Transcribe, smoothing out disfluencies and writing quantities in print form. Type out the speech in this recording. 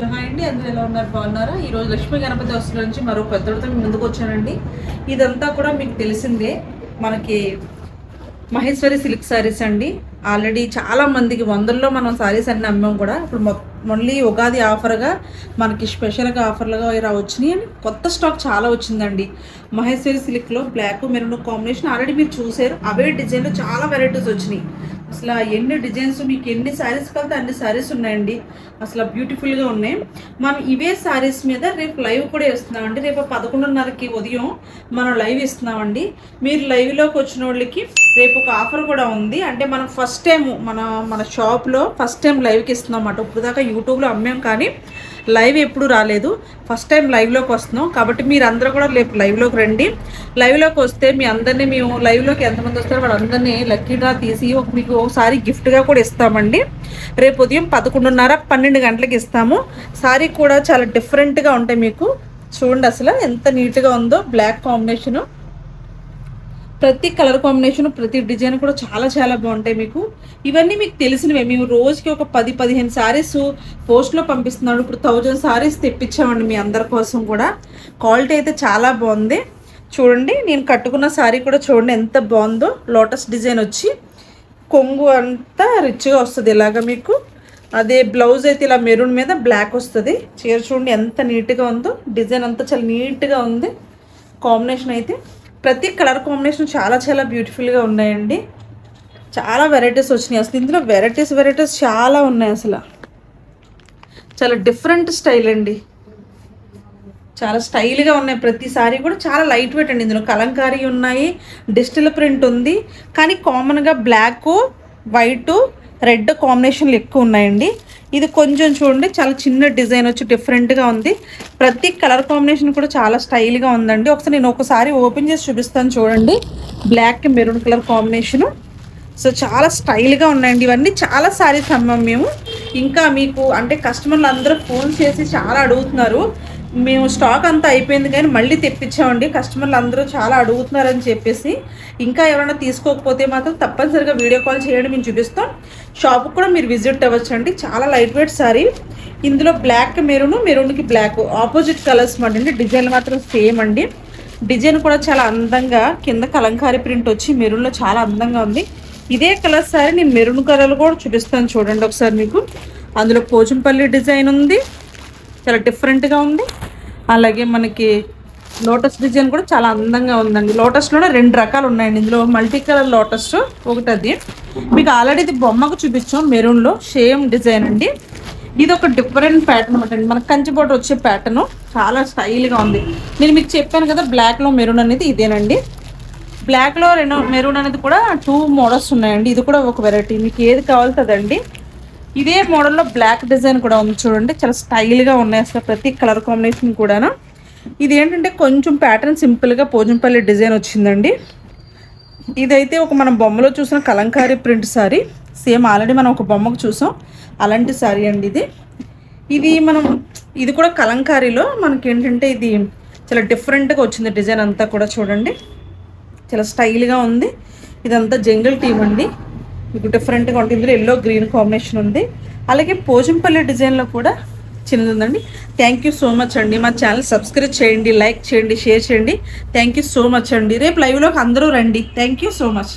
Hi అండి, అందరూ ఎలా ఉన్నారు? బాగున్నారా? ఈరోజు లక్ష్మీ గణపతి వస్తువుల నుంచి మరో పెద్దడితో ముందుకు వచ్చానండి. ఇదంతా కూడా మీకు తెలిసిందే, మనకి మహేశ్వరి సిల్క్ సారీస్ అండి. ఆల్రెడీ చాలా మందికి వందల్లో మనం సారీస్ అన్ని అమ్మాం కూడా. ఇప్పుడు మళ్ళీ ఉగాది ఆఫర్గా మనకి స్పెషల్గా ఆఫర్లుగా ఇలా వచ్చినాయి అండి. కొత్త స్టాక్ చాలా వచ్చిందండి. మహేశ్వరి సిల్క్లో బ్లాక్ మెరూన్ కాంబినేషన్ ఆల్రెడీ మీరు చూసారు. అవే డిజైన్లో చాలా వెరైటీస్ వచ్చినాయి. అసలు ఎన్ని డిజైన్స్, మీకు ఎన్ని శారీస్ కలితే అన్ని శారీస్ ఉన్నాయండి. అసలు బ్యూటిఫుల్గా ఉన్నాయి. మనం ఇవే శారీస్ మీద రేపు లైవ్ కూడా ఇస్తున్నామండి. రేపు 11:30కి ఉదయం మనం లైవ్ ఇస్తున్నామండి. మీరు లైవ్లోకి వచ్చిన వాళ్ళకి రేపు ఒక ఆఫర్ కూడా ఉంది. అంటే మనం ఫస్ట్ టైం మన షాప్లో ఫస్ట్ టైం లైవ్కి ఇస్తున్నాం అన్నమాట. ఇప్పుడు దాకా యూట్యూబ్లో అమ్మాం కానీ లైవ్ ఎప్పుడు రాలేదు. ఫస్ట్ టైం లైవ్లోకి వస్తున్నాం కాబట్టి మీరు అందరూ కూడా రేపు లైవ్లోకి రండి. లైవ్లోకి వస్తే మీ అందరినీ మేము లైవ్లోకి ఎంతమంది వస్తారో వాళ్ళందరినీ లక్కీ డ్రా తీసి మీకు ఒకసారి గిఫ్ట్గా కూడా ఇస్తామండి. రేపు ఉదయం 11:30-12 గంటలకు ఇస్తాము. సారీ కూడా చాలా డిఫరెంట్గా ఉంటాయి. మీకు చూడండి అసలు ఎంత నీట్గా ఉందో. బ్లాక్ కాంబినేషను, ప్రతి కలర్ కాంబినేషన్, ప్రతి డిజైన్ కూడా చాలా చాలా బాగుంటాయి. మీకు ఇవన్నీ మీకు తెలిసినవే. మేము రోజుకి ఒక 10-15 శారీస్ పోస్ట్లో పంపిస్తున్నాడు. ఇప్పుడు 1000 శారీస్ తెప్పించామండి మీ అందరి కోసం కూడా. క్వాలిటీ అయితే చాలా బాగుంది. చూడండి, నేను కట్టుకున్న శారీ కూడా చూడండి ఎంత బాగుందో. లోటస్ డిజైన్ వచ్చి కొంగు అంతా రిచ్గా వస్తుంది ఇలాగా మీకు. అదే బ్లౌజ్ అయితే ఇలా మెరూన్ మీద బ్లాక్ వస్తుంది. చీర చూడండి ఎంత నీట్గా ఉందో. డిజైన్ అంతా చాలా నీట్గా ఉంది. కాంబినేషన్ అయితే ప్రతి కలర్ కాంబినేషన్ చాలా చాలా బ్యూటిఫుల్గా ఉన్నాయండి. చాలా వెరైటీస్ వచ్చినాయి. అసలు ఇందులో వెరైటీస్ చాలా ఉన్నాయి. అసలు చాలా డిఫరెంట్ స్టైల్ అండి. చాలా స్టైల్గా ఉన్నాయి. ప్రతిసారి కూడా చాలా లైట్ వెయిట్ అండి. ఇందులో కలంకారీ ఉన్నాయి, డిజిటల్ ప్రింట్ ఉంది. కానీ కామన్గా బ్లాక్, వైట్, రెడ్ కాంబినేషన్లు ఎక్కువ ఉన్నాయండి. ఇది కొంచెం చూడండి చాలా చిన్న డిజైన్ వచ్చి డిఫరెంట్గా ఉంది. ప్రతి కలర్ కాంబినేషన్ కూడా చాలా స్టైల్గా ఉందండి. ఒకసారి నేను ఒకసారి ఓపెన్ చేసి చూపిస్తాను చూడండి. Black maroon colour combination. So చాలా స్టైల్గా ఉన్నాయండి. ఇవన్నీ చాలా శారీస్ అమ్మాం మేము. ఇంకా మీకు అంటే కస్టమర్లు అందరూ ఫోన్ చేసి చాలా అడుగుతున్నారు. మేము స్టాక్ అంతా అయిపోయింది కానీ మళ్ళీ తెప్పించామండి. కస్టమర్లు అందరూ చాలా అడుగుతున్నారని చెప్పేసి. ఇంకా ఎవరైనా తీసుకోకపోతే మాత్రం తప్పనిసరిగా వీడియో కాల్ చేయండి, మేము చూపిస్తాం. షాప్కి కూడా మీరు విజిట్ అవ్వచ్చు అండి. చాలా లైట్ వెయిట్ సారీ. ఇందులో బ్లాక్ మెరూన్కి బ్లాక్ ఆపోజిట్ కలర్స్ మాట. డిజైన్ మాత్రం సేమ్ అండి. డిజైన్ కూడా చాలా అందంగా కింద కలంకారీ ప్రింట్ వచ్చి మెరూన్లో చాలా అందంగా ఉంది. ఇదే కలర్ సారీ నేను మెరూన్ కలర్ కూడా చూపిస్తాను చూడండి ఒకసారి మీకు. అందులో పోచంపల్లి డిజైన్ ఉంది, చాలా డిఫరెంట్గా ఉంది. అలాగే మనకి లోటస్ డిజైన్ కూడా చాలా అందంగా ఉందండి. లోటస్లోనే 2 రకాలు ఉన్నాయండి. ఇందులో మల్టీ కలర్ లోటస్ ఒకటి, అది మీకు ఆల్రెడీ ఇది బొమ్మకు చూపించాం మెరూన్లో సేమ్ డిజైన్ అండి. ఇది ఒక డిఫరెంట్ ప్యాటర్న్ అనమాట అండి. మనకు కంచి బోర్డర్ వచ్చే ప్యాటర్న్ చాలా స్టైల్గా ఉంది. నేను మీకు చెప్పాను కదా బ్లాక్లో మెరూన్ అనేది ఇదేనండి. బ్లాక్లో మెరూన్ అనేది కూడా 2 మోడల్స్ ఉన్నాయండి. ఇది కూడా ఒక వెరైటీ, మీకు ఏది కావాల్సిందండి. ఇదే మోడల్లో బ్లాక్ డిజైన్ కూడా ఉంది చూడండి. చాలా స్టైల్గా ఉన్నాయి అసలు ప్రతి కలర్ కాంబినేషన్ కూడా. ఇది ఏంటంటే కొంచెం ప్యాటర్న్ సింపుల్గా పోచంపల్లి డిజైన్ వచ్చిందండి. ఇదైతే ఒక మనం బొమ్మలో చూసిన Kalamkari print sorry. Same already మనం ఒక బొమ్మకు చూసాం అలాంటి సారీ అండి ఇది ఇది కూడా కలంకారీలో మనకి ఏంటంటే ఇది చాలా డిఫరెంట్గా వచ్చింది. డిజైన్ అంతా కూడా చూడండి చాలా స్టైల్గా ఉంది. ఇదంతా జంగిల్ టీమ్ అండి. మీకు డిఫరెంట్గా ఉంటుంది. ఇందులో ఎల్లో గ్రీన్ కాంబినేషన్ ఉంది. అలాగే పోచంపల్లి డిజైన్లో కూడా చిన్నది ఉందండి. థ్యాంక్ యూ సో మచ్ అండి. మా ఛానల్ సబ్స్క్రైబ్ చేయండి, లైక్ చేయండి, షేర్ చేయండి. థ్యాంక్ యూ సో మచ్ అండి. రేపు లైవ్లోకి అందరూ రండి. Thank you so much.